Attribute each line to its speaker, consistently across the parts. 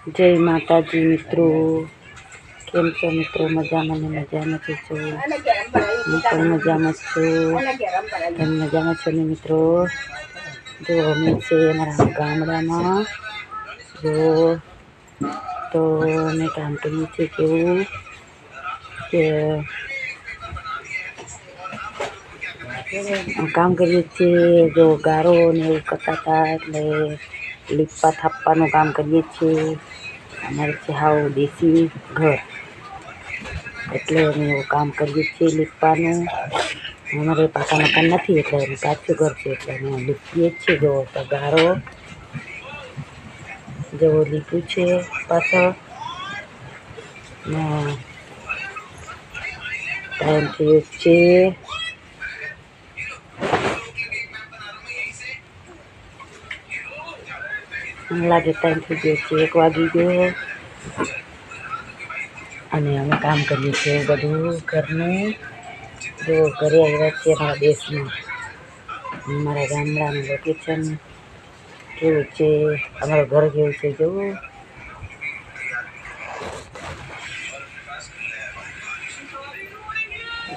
Speaker 1: જય માતાજી મિત્રો, કેમ છો મિત્રો? મજામાં ને મજામાં છો? હું પણ મજામાં છું. તમે મજામાં છો ને મિત્રો? જો અમે છે અમારા ગામડામાં, જો તો અમે કામ કરીએ છીએ કેવું કે કામ કરીએ છીએ, જો ગારો ને એવું કરતા હતા એટલે લીપા થાપવાનું કામ કરીએ છીએ. અમારે છે હાવ દેશી ઘર, એટલે અમે એવું કામ કરીએ છીએ લીપવાનું. અમારે પાકા મકાન નથી એટલે અમે કાચું ઘર છે એટલે અમે લીપીએ છીએ. જો તગારો જેવો લીપું છે પાછળ ને ટાઈમ થયો છે. લાગે ટાઈમ થઈ ગયો છે, 1 વાગી ગયો અને અમે કામ કરીએ છીએ બધું ઘરનું. જો ઘરે આવ્યા છીએ અમારા દેશમાં, અમારા ગામડાનું લોકેશન કેવું છે, અમારું ઘર કેવું છે જોવું.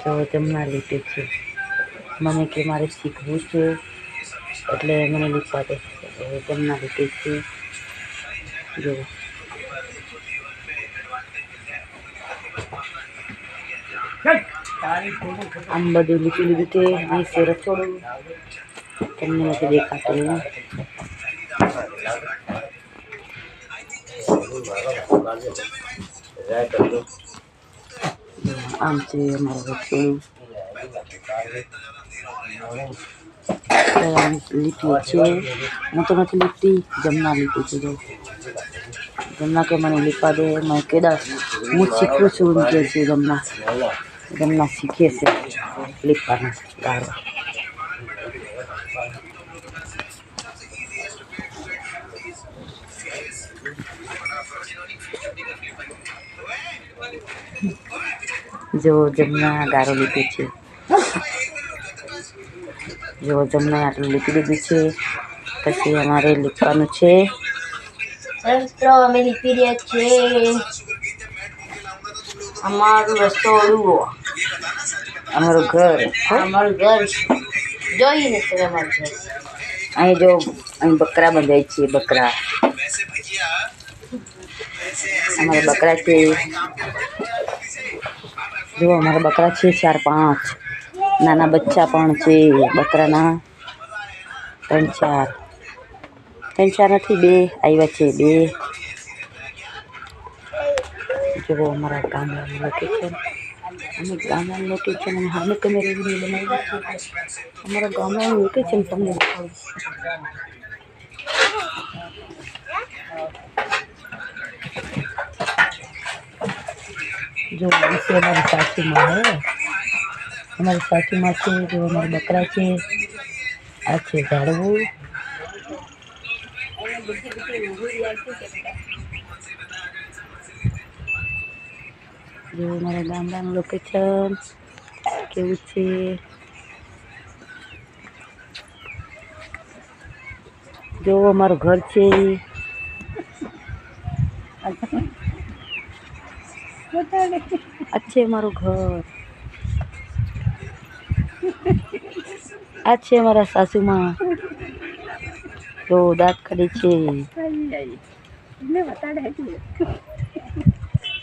Speaker 1: જો જમના લીપે છે, મને કે મારે શીખવું છે એટલે મને લીપવા દે. જમના લીપે છે જો આમ બધું લીપી લીધું છે. નીચે રસોડું તમને નથી દેખાતું. આમ છે અમારું રસોડું, લીપીએ છીએ. હું તો નથી લીપતી, જમના લીપે છે. જો જમના કે મને લીપા દે, મને કેદા હું શીખું છું એમ કે છે. જમના શીખે છે લીપવાનું ગારો. જો જમના ગારો લીપે છે. જો જમના આટલું લીપી લીધું છે, પછી અમારે લીપવાનું છે.
Speaker 2: મિત્રો અમે લીપી રહ્યા છીએ અમારું રસોડું,
Speaker 1: અમારું ઘર
Speaker 2: જોઈને છે અમારું ઘર.
Speaker 1: અહીં જો અહીં બકરા બંધાય છે. બકરા અમારા બકરા છે. જો અમારા બકરા છે 4-5 નાના બચ્ચા પણ છે બકરાના. 3-4 નથી, 2 આવ્યા છે. 2 જો અમારા ગામડાનું લોકેશન, અમે ગામડાનું લોકેશન અમે હામે કેમેરે વિડીયો બનાવીએ છીએ. અમારા ગામડાનું લોકેશન તમને દેખાડું. જો વિશે અમારી સાસુમાં હે, અમારી સાસુમાં છે. જો અમારા બકરા છે, આ છે ઝાડવું. જો અમારા ગામડાનું લોકેશન કેવું છે. જો અમારું ઘર છે. આ છે અમારું ઘર. આ છે અમારા સાસુમાં. જો દાંત કાઢે છે.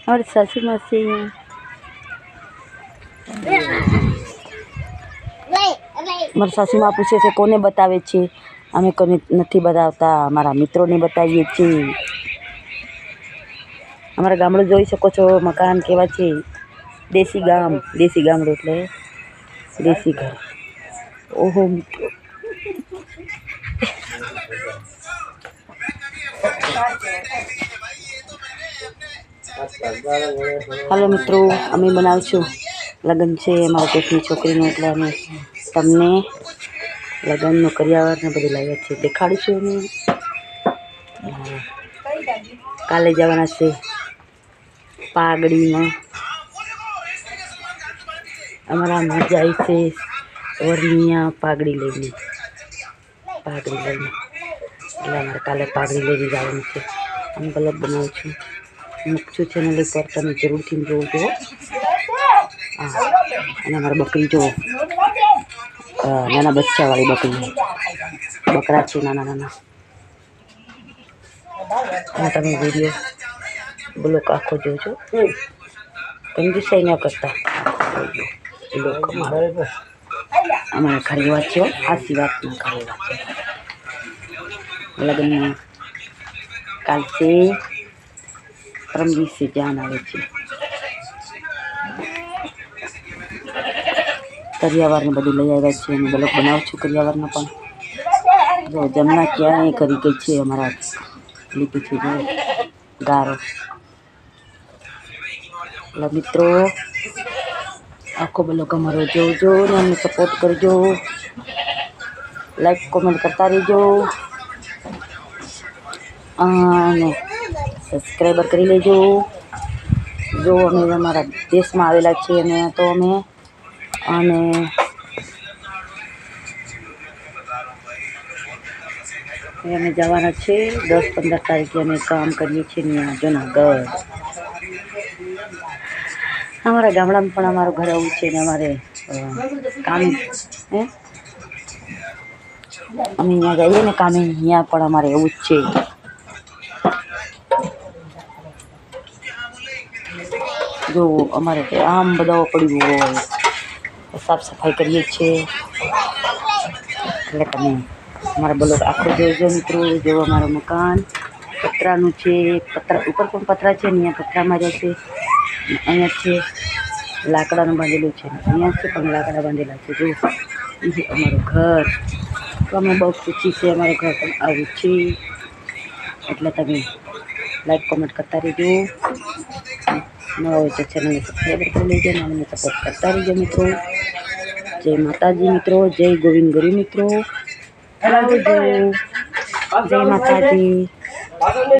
Speaker 1: અમારી સાસુમાં છે. મારી સાસુમાં પૂછે છે કોને બતાવે છે. અમે કોને નથી બતાવતા, અમારા મિત્રોને બતાવીએ છીએ. અમારા ગામડું જોઈ શકો છો, મકાન કેવા છે. દેશી ગામડું એટલે દેશી ઘર. ઓહો મિત્રો, હાલો મિત્રો, અમે બનાવશું લગ્ન છે અમારા કોઈકની છોકરીનું, એટલે અમે તમને લગ્નનું કરિયાવર ને બધું લાવ્યા છે, દેખાડીશું. અમે કાલે જવાના છે પાઘડીમાં. અમારા મજા આવી છે વરનિયા પાઘડી લઈને, એટલે અમારે કાલે પાઘડી લઈને જવાનું છે. અને બ્લોગ બનાવું છું, મૂકશું ચેનલ ઉપર, તમે જરૂરથી જોજો. હા, અને અમારી બકરી જુઓ, નાના બચ્ચાવાળી બકરી, બકરા છે નાના નાના. અને તમે વિડીયો બ્લોગ આખો જોજો, કંજુસાઈ ન કરતા. અમારે ખરી વાત છે, હાસી વાત ના ખરી વાત છે. લગ્નમાં કાલથી પરમ દિવસે જાન આવે છે. કરિયાવરને બધું લઈ આવ્યા છે અને બ્લોગ બનાવું છું કરિયાવરનો પણ. જો જમના ક્યાંય કરી ગઈ છે અમારા લીધું છે જો ગારો. એટલે મિત્રો આખો બ્લોગ અમારો જોજો ને અમને સપોર્ટ કરજો, લાઈક કોમેન્ટ કરતા રહેજો અને સબસ્ક્રાઈબર કરી લેજો. જો અમે અમારા દેશમાં આવેલા છીએ અને તો અમે અમે જવાના છે 10-15 તારીખે. અમે કામ કરીએ છીએ ત્યાં જુનાગઢ. અમારા ગામડામાં પણ અમારું ઘર આવું છે ને અમારે કામ અમે ત્યાં જઈએ ને કામે, ત્યાં પણ અમારે એવું જ છે. જો અમારે આમ બધા પડ્યું હોય, સાફ સફાઈ કરીએ છીએ. એટલે તમે અમારા બ્લોગ આખો જોજો મિત્રો. જો અમારું મકાન પતરાનું છે, પતરા ઉપર પણ પતરા છે ને અહીંયા પતરા માર્યા છે. અહીંયા છે લાકડાનું બાંધેલું છે, અહીંયા છે પણ લાકડા બાંધેલા છે. જો એ અમારું ઘર. તો અમે બહુ ખુશી છે, અમારું ઘર પણ આવું છે. એટલે તમે લાઈક કોમેન્ટ કરતા રહેજો. નવા હોય તો ચેનલને સબસ્ક્રાઈબર કરી લેજો અને અમને સપોર્ટ કરતા રહેજો મિત્રો. જય માતાજી મિત્રો, જય ગોવિંદ ગરી મિત્રો, જય માતાજી.